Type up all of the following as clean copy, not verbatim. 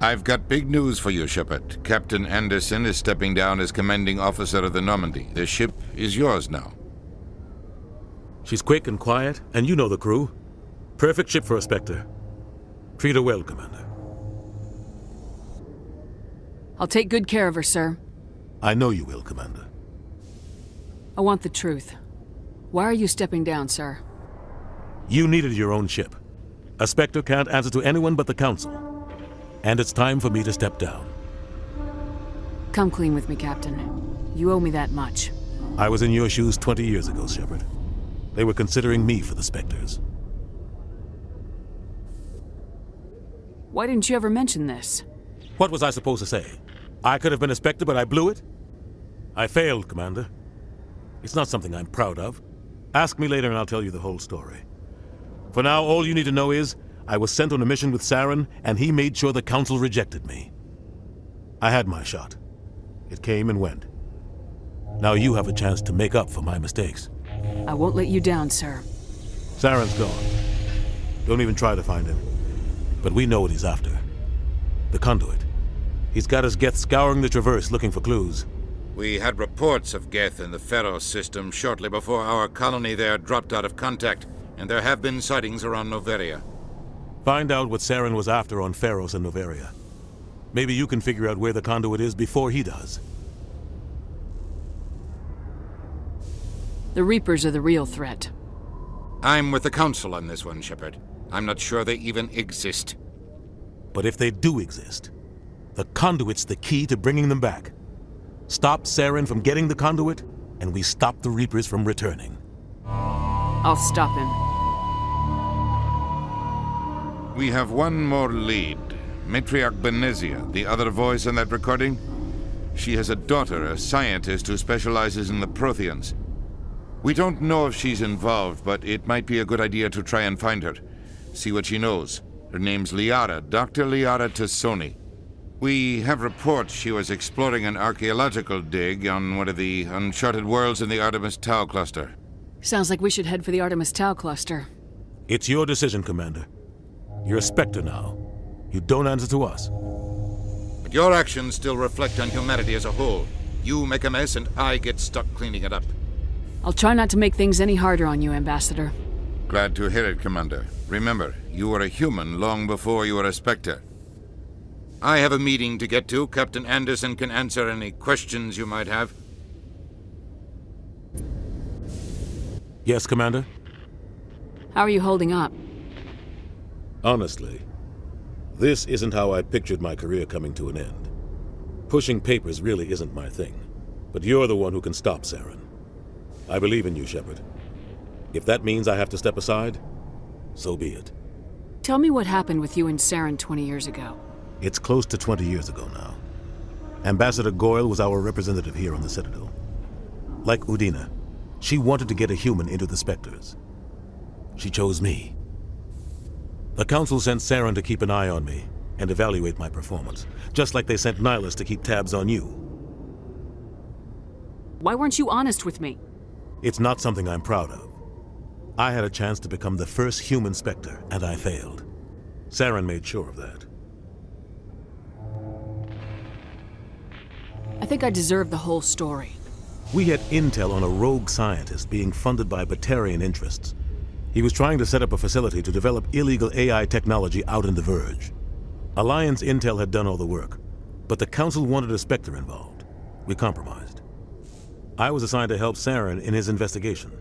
I've got big news for you, Shepard. Captain Anderson is stepping down as commanding officer of the Normandy. The ship is yours now. She's quick and quiet, and you know the crew. Perfect ship for a Spectre. Treat her well, Commander. I'll take good care of her, sir. I know you will, Commander. I want the truth. Why are you stepping down, sir? You needed your own ship. A Spectre can't answer to anyone but the Council. And it's time for me to step down. Come clean with me, Captain. You owe me that much. I was in your shoes 20 years ago, Shepard. They were considering me for the Spectres. Why didn't you ever mention this? What was I supposed to say? I could have been a Spectre, but I blew it? I failed, Commander. It's not something I'm proud of. Ask me later and I'll tell you the whole story. For now, all you need to know is, I was sent on a mission with Saren, and he made sure the Council rejected me. I had my shot. It came and went. Now you have a chance to make up for my mistakes. I won't let you down, sir. Saren's gone. Don't even try to find him. But we know what he's after. The conduit. He's got his Geth scouring the Traverse looking for clues. We had reports of Geth in the Pharaoh system shortly before our colony there dropped out of contact, and there have been sightings around Noveria. Find out what Saren was after on Pharos and Noveria. Maybe you can figure out where the conduit is before he does. The Reapers are the real threat. I'm with the Council on this one, Shepard. I'm not sure they even exist. But if they do exist, the conduit's the key to bringing them back. Stop Saren from getting the conduit, and we stop the Reapers from returning. I'll stop him. We have one more lead. Matriarch Benezia, the other voice in that recording. She has a daughter, a scientist who specializes in the Protheans. We don't know if she's involved, but it might be a good idea to try and find her. See what she knows. Her name's Liara, Dr. Liara Tassoni. We have reports she was exploring an archaeological dig on one of the uncharted worlds in the Artemis Tau cluster. Sounds like we should head for the Artemis Tau cluster. It's your decision, Commander. You're a Spectre now. You don't answer to us. But your actions still reflect on humanity as a whole. You make a mess and I get stuck cleaning it up. I'll try not to make things any harder on you, Ambassador. Glad to hear it, Commander. Remember, you were a human long before you were a Spectre. I have a meeting to get to. Captain Anderson can answer any questions you might have. Yes, Commander? How are you holding up? Honestly, this isn't how I pictured my career coming to an end. Pushing papers really isn't my thing. But you're the one who can stop Saren. I believe in you, Shepard. If that means I have to step aside, so be it. Tell me what happened with you and Saren 20 years ago. It's close to 20 years ago now. Ambassador Goyle was our representative here on the Citadel. Like Udina, she wanted to get a human into the Spectres. She chose me. The Council sent Saren to keep an eye on me and evaluate my performance, just like they sent Nihilus to keep tabs on you. Why weren't you honest with me? It's not something I'm proud of. I had a chance to become the first human Spectre, and I failed. Saren made sure of that. I think I deserve the whole story. We had intel on a rogue scientist being funded by Batarian interests. He was trying to set up a facility to develop illegal AI technology out in the Verge. Alliance intel had done all the work, but the Council wanted a Spectre involved. We compromised. I was assigned to help Saren in his investigation.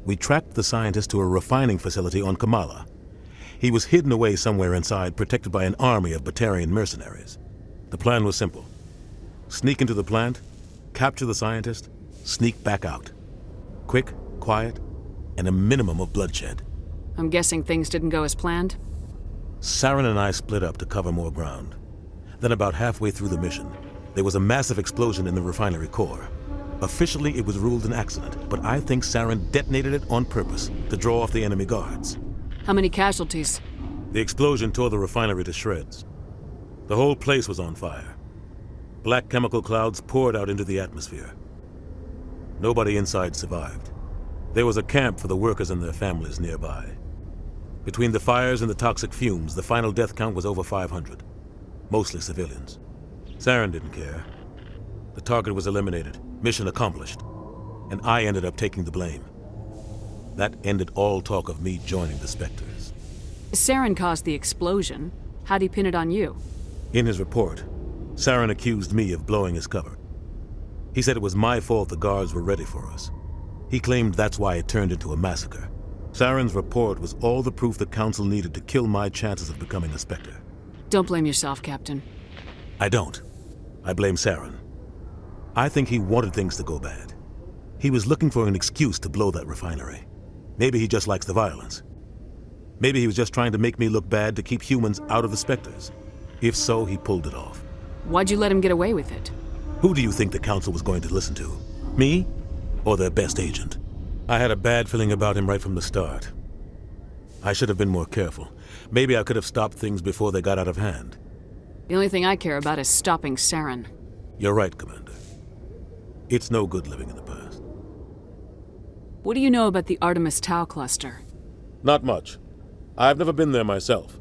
We tracked the scientist to a refining facility on Kamala. He was hidden away somewhere inside, protected by an army of Batarian mercenaries. The plan was simple. Sneak into the plant, capture the scientist, sneak back out. Quick, quiet, and a minimum of bloodshed. I'm guessing things didn't go as planned? Saren and I split up to cover more ground. Then about halfway through the mission, there was a massive explosion in the refinery core. Officially, it was ruled an accident, but I think Saren detonated it on purpose to draw off the enemy guards. How many casualties? The explosion tore the refinery to shreds. The whole place was on fire. Black chemical clouds poured out into the atmosphere. Nobody inside survived. There was a camp for the workers and their families nearby. Between the fires and the toxic fumes, the final death count was over 500. mostly civilians. Saren didn't care. The target was eliminated, mission accomplished, and I ended up taking the blame. That ended all talk of me joining the Spectres. Saren caused the explosion. How'd he pin it on you? In his report, Saren accused me of blowing his cover. He said it was my fault the guards were ready for us. He claimed that's why it turned into a massacre. Saren's report was all the proof the Council needed to kill my chances of becoming a Spectre. Don't blame yourself, Captain. I don't. I blame Saren. I think he wanted things to go bad. He was looking for an excuse to blow that refinery. Maybe he just likes the violence. Maybe he was just trying to make me look bad to keep humans out of the Spectres. If so, he pulled it off. Why'd you let him get away with it? Who do you think the Council was going to listen to? Me? Or their best agent? I had a bad feeling about him right from the start. I should have been more careful. Maybe I could have stopped things before they got out of hand. The only thing I care about is stopping Saren. You're right, Commander. It's no good living in the past. What do you know about the Artemis Tau cluster? Not much. I've never been there myself.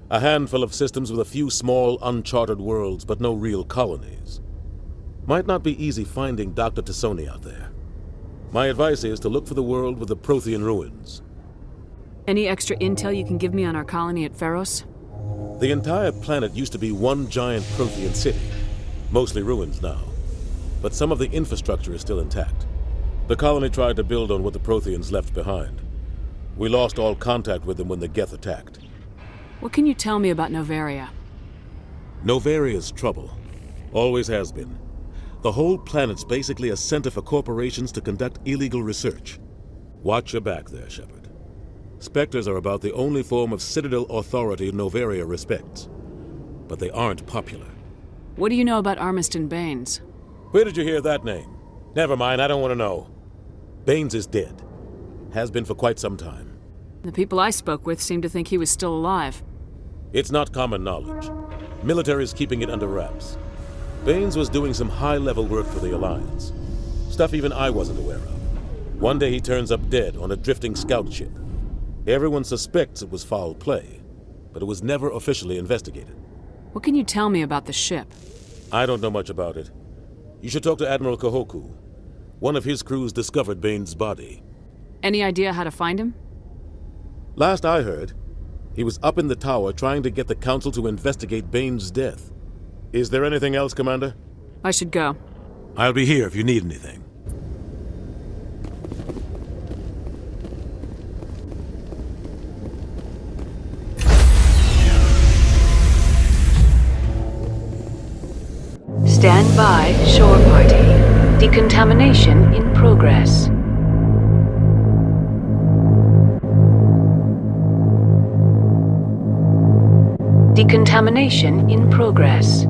A handful of systems with a few small, uncharted worlds, but no real colonies. Might not be easy finding Dr. Tassoni out there. My advice is to look for the world with the Prothean ruins. Any extra intel you can give me on our colony at Pharos? The entire planet used to be one giant Prothean city. Mostly ruins now. But some of the infrastructure is still intact. The colony tried to build on what the Protheans left behind. We lost all contact with them when the Geth attacked. What can you tell me about Novaria? Novaria's trouble. Always has been. The whole planet's basically a center for corporations to conduct illegal research. Watch your back there, Shepard. Spectres are about the only form of Citadel authority Novaria respects. But they aren't popular. What do you know about Armiston Baines? Where did you hear that name? Never mind, I don't want to know. Baines is dead. Has been for quite some time. The people I spoke with seemed to think he was still alive. It's not common knowledge. Military's keeping it under wraps. Baines was doing some high-level work for the Alliance. Stuff even I wasn't aware of. One day he turns up dead on a drifting scout ship. Everyone suspects it was foul play, but it was never officially investigated. What can you tell me about the ship? I don't know much about it. You should talk to Admiral Kahoku. One of his crews discovered Baines' body. Any idea how to find him? Last I heard, he was up in the tower trying to get the Council to investigate Baines' death. Is there anything else, Commander? I should go. I'll be here if you need anything. Stand by, shore party. Decontamination in progress. Decontamination in progress.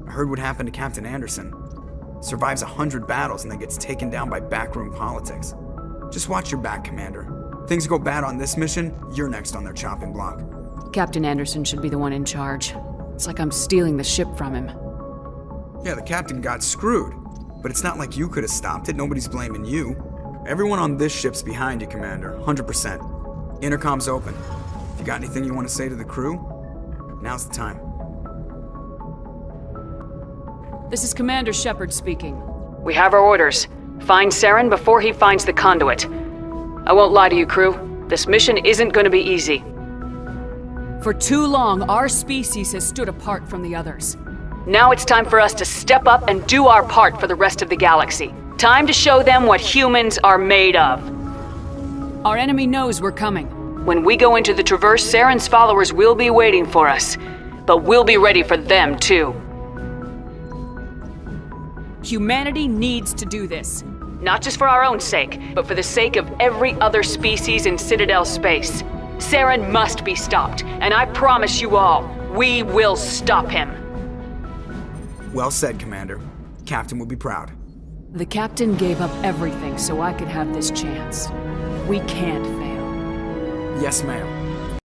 I heard what happened to Captain Anderson. Survives 100 battles and then gets taken down by backroom politics. Just watch your back, Commander. Things go bad on this mission, you're next on their chopping block. Captain Anderson should be the one in charge. It's like I'm stealing the ship from him. Yeah, the captain got screwed. But it's not like you could have stopped it, nobody's blaming you. Everyone on this ship's behind you, Commander, 100%. Intercom's open. If you got anything you want to say to the crew, now's the time. This is Commander Shepard speaking. We have our orders. Find Saren before he finds the conduit. I won't lie to you, crew. This mission isn't going to be easy. For too long, our species has stood apart from the others. Now it's time for us to step up and do our part for the rest of the galaxy. Time to show them what humans are made of. Our enemy knows we're coming. When we go into the Traverse, Saren's followers will be waiting for us. But we'll be ready for them, too. Humanity needs to do this. Not just for our own sake, but for the sake of every other species in Citadel space. Saren must be stopped, and I promise you all, we will stop him. Well said, Commander. Captain will be proud. The captain gave up everything so I could have this chance. We can't fail. Yes, ma'am.